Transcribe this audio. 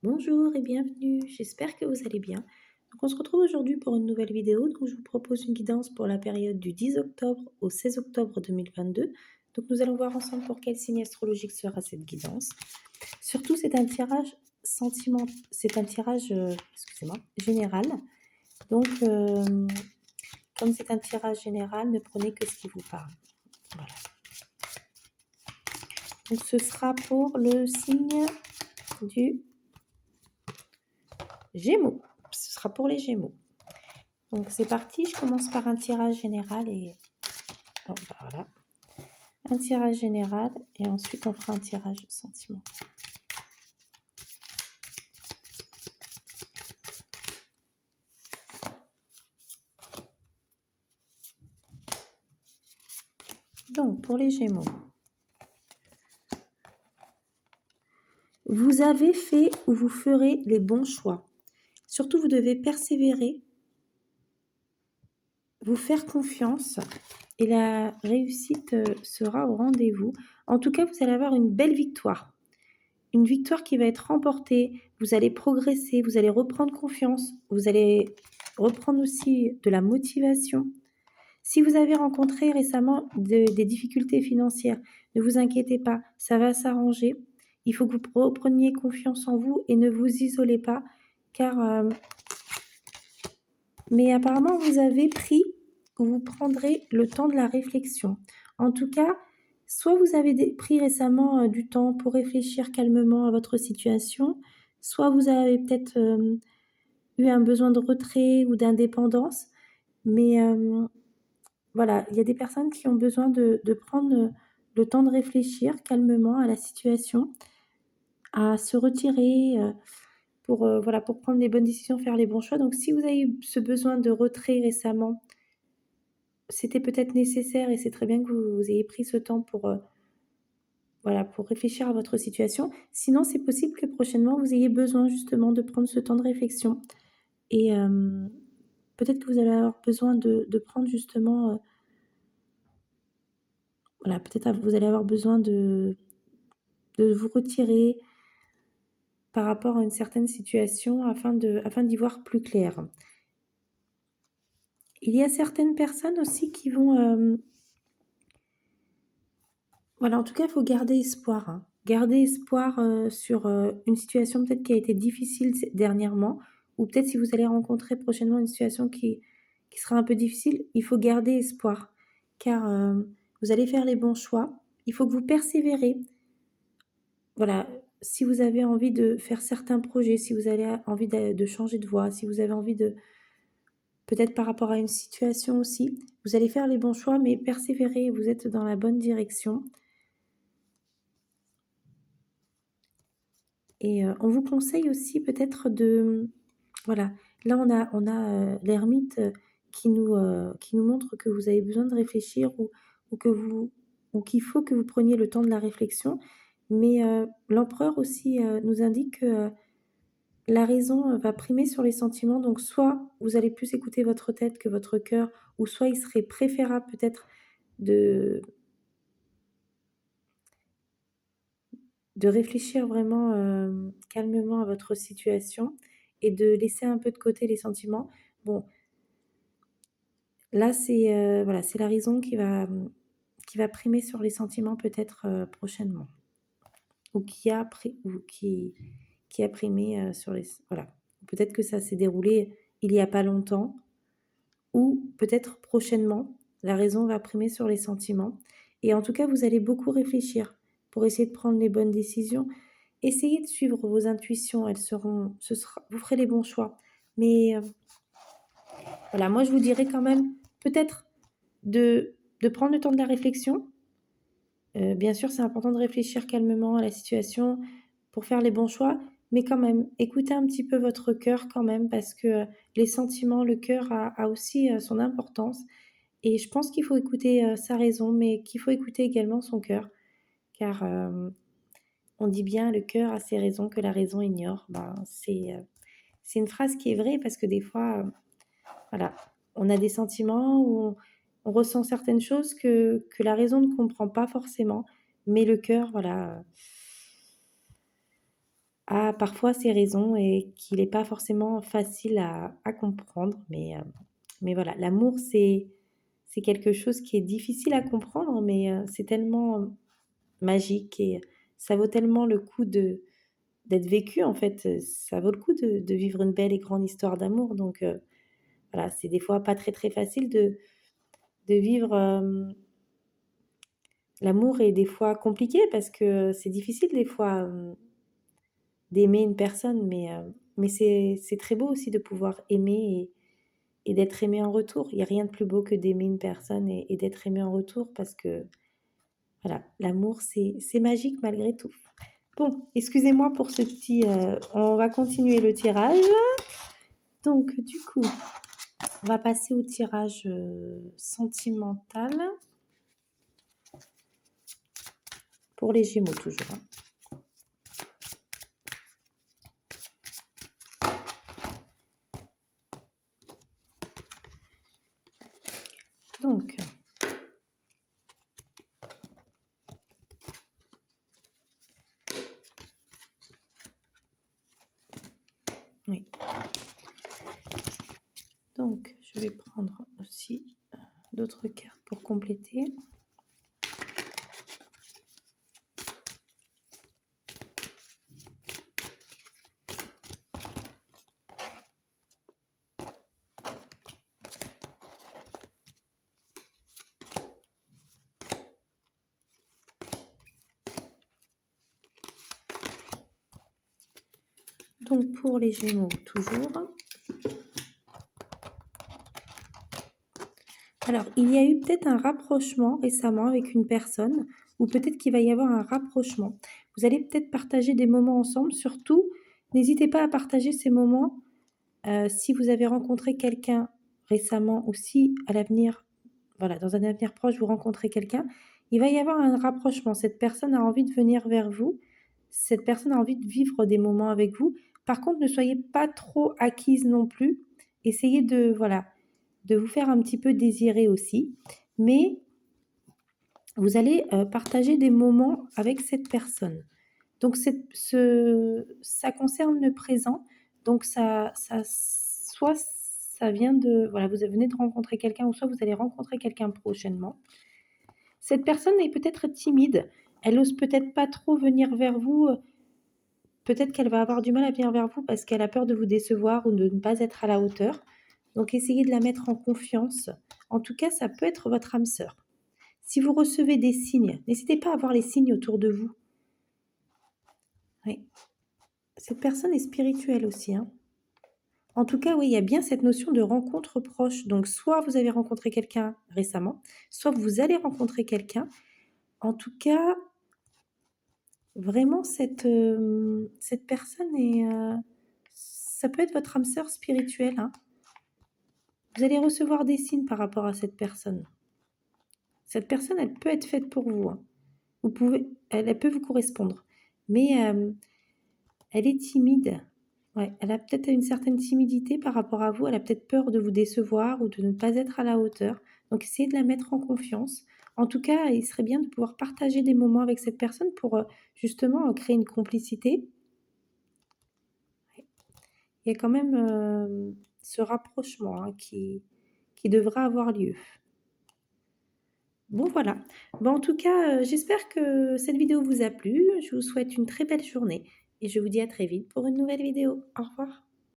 Bonjour et bienvenue, j'espère que vous allez bien. Donc on se retrouve aujourd'hui pour une nouvelle vidéo. Donc je vous propose une guidance pour la période du 10 octobre au 16 octobre 2022. Donc nous allons voir ensemble pour quel signe astrologique sera cette guidance. Surtout c'est un tirage c'est un tirage, excusez-moi, général. Donc comme c'est un tirage général, ne prenez que ce qui vous parle. Voilà. Donc ce sera pour le signe du Gémeaux. Ce sera pour les Gémeaux. Donc c'est parti, je commence par un tirage général et voilà. Un tirage général et ensuite on fera un tirage sentiment. Donc pour les Gémeaux, vous avez fait ou vous ferez les bons choix. Surtout vous devez persévérer, vous faire confiance et la réussite sera au rendez-vous. En tout cas, vous allez avoir une belle victoire. Une victoire qui va être remportée, vous allez progresser, vous allez reprendre confiance, vous allez reprendre aussi de la motivation. Si vous avez rencontré récemment des difficultés financières, ne vous inquiétez pas, ça va s'arranger. Il faut que vous repreniez confiance en vous et ne vous isolez pas, car mais apparemment vous avez pris ou vous prendrez le temps de la réflexion. En tout cas, soit vous avez pris récemment du temps pour réfléchir calmement à votre situation, soit vous avez peut-être eu un besoin de retrait ou d'indépendance, mais voilà, il y a des personnes qui ont besoin de prendre le temps de réfléchir calmement à la situation, à se retirer pour, voilà, pour prendre les bonnes décisions, faire les bons choix. Donc si vous avez eu ce besoin de retrait récemment, c'était peut-être nécessaire et c'est très bien que vous ayez pris ce temps pour, voilà, pour réfléchir à votre situation. Sinon, c'est possible que prochainement, vous ayez besoin justement de prendre ce temps de réflexion et peut-être que vous allez avoir besoin de prendre justement, voilà, peut-être vous allez avoir besoin de vous retirer par rapport à une certaine situation afin d'y voir plus clair. Il y a certaines personnes aussi qui vont, voilà, en tout cas, il faut garder espoir, hein. Garder espoir, sur, une situation peut-être qui a été difficile dernièrement ou peut-être si vous allez rencontrer prochainement une situation qui sera un peu difficile, il faut garder espoir car, vous allez faire les bons choix. Il faut que vous persévérez. Voilà, si vous avez envie de faire certains projets, si vous avez envie de changer de voie, si vous avez envie de peut-être par rapport à une situation aussi, vous allez faire les bons choix, mais persévérez, vous êtes dans la bonne direction et on vous conseille aussi peut-être de voilà, là on a l'ermite, qui nous montre que vous avez besoin de réfléchir ou que vous ou qu'il faut que vous preniez le temps de la réflexion. Mais l'empereur aussi, nous indique que, la raison, va primer sur les sentiments, donc soit vous allez plus écouter votre tête que votre cœur ou soit il serait préférable peut-être de de réfléchir vraiment, calmement à votre situation et de laisser un peu de côté les sentiments. Bon, là, c'est, voilà, c'est la raison qui va primer sur les sentiments peut-être, prochainement ou qui a primé, sur les voilà. Peut-être que ça s'est déroulé il y a pas longtemps ou peut-être prochainement, la raison va primer sur les sentiments et en tout cas, vous allez beaucoup réfléchir pour essayer de prendre les bonnes décisions. Essayez de suivre vos intuitions, vous ferez les bons choix. Mais voilà, moi je vous dirais quand même peut-être de prendre le temps de la réflexion. Bien sûr, c'est important de réfléchir calmement à la situation pour faire les bons choix, mais quand même, écoutez un petit peu votre cœur quand même parce que, les sentiments, le cœur a aussi, son importance et je pense qu'il faut écouter, sa raison, mais qu'il faut écouter également son cœur car, on dit bien: «Le cœur a ses raisons que la raison ignore». Ben, c'est une phrase qui est vraie parce que des fois, voilà, on a des sentiments où on ressent certaines choses que la raison ne comprend pas forcément, mais le cœur, voilà, a parfois ses raisons et qu'il n'est pas forcément facile à comprendre. Mais voilà, l'amour, c'est quelque chose qui est difficile à comprendre, mais c'est tellement magique et ça vaut tellement le coup d'être vécu, en fait. Ça vaut le coup de vivre une belle et grande histoire d'amour. Donc voilà, c'est des fois pas très très facile de vivre. L'amour est des fois compliqué parce que c'est difficile des fois d'aimer une personne, mais c'est très beau aussi de pouvoir aimer et d'être aimé en retour. Il n'y a rien de plus beau que d'aimer une personne et d'être aimé en retour parce que voilà, l'amour, c'est magique malgré tout. Bon, excusez-moi pour ce petit... on va continuer le tirage. Donc, du coup, on va passer au tirage sentimental pour les Gémeaux toujours, hein. Donc, oui. Donc, je vais prendre aussi d'autres cartes pour compléter. Donc, pour les Gémeaux, toujours. Alors, il y a eu peut-être un rapprochement récemment avec une personne, ou peut-être qu'il va y avoir un rapprochement. Vous allez peut-être partager des moments ensemble. Surtout, n'hésitez pas à partager ces moments si vous avez rencontré quelqu'un récemment ou si à l'avenir, voilà, dans un avenir proche, vous rencontrez quelqu'un, il va y avoir un rapprochement. Cette personne a envie de venir vers vous. Cette personne a envie de vivre des moments avec vous. Par contre, ne soyez pas trop acquise non plus. Essayez de, voilà, de vous faire un petit peu désirer aussi. Mais vous allez partager des moments avec cette personne. Donc, ça concerne le présent. Donc, soit ça vient de... Voilà, vous venez de rencontrer quelqu'un ou soit vous allez rencontrer quelqu'un prochainement. Cette personne est peut-être timide. Elle n'ose peut-être pas trop venir vers vous. Peut-être qu'elle va avoir du mal à venir vers vous parce qu'elle a peur de vous décevoir ou de ne pas être à la hauteur. Donc, essayez de la mettre en confiance. En tout cas, ça peut être votre âme sœur. Si vous recevez des signes, n'hésitez pas à voir les signes autour de vous. Oui. Cette personne est spirituelle aussi, hein. En tout cas, oui, il y a bien cette notion de rencontre proche. Donc, soit vous avez rencontré quelqu'un récemment, soit vous allez rencontrer quelqu'un. En tout cas, vraiment, cette personne est... ça peut être votre âme sœur spirituelle, hein. Vous allez recevoir des signes par rapport à cette personne. Cette personne, elle peut être faite pour vous, hein. Elle peut vous correspondre. Mais elle est timide. Ouais, elle a peut-être une certaine timidité par rapport à vous. Elle a peut-être peur de vous décevoir ou de ne pas être à la hauteur. Donc, essayez de la mettre en confiance. En tout cas, il serait bien de pouvoir partager des moments avec cette personne pour justement créer une complicité. Il y a quand même ce rapprochement, hein, qui devra avoir lieu. Bon, voilà. Bon, en tout cas, j'espère que cette vidéo vous a plu. Je vous souhaite une très belle journée et je vous dis à très vite pour une nouvelle vidéo. Au revoir.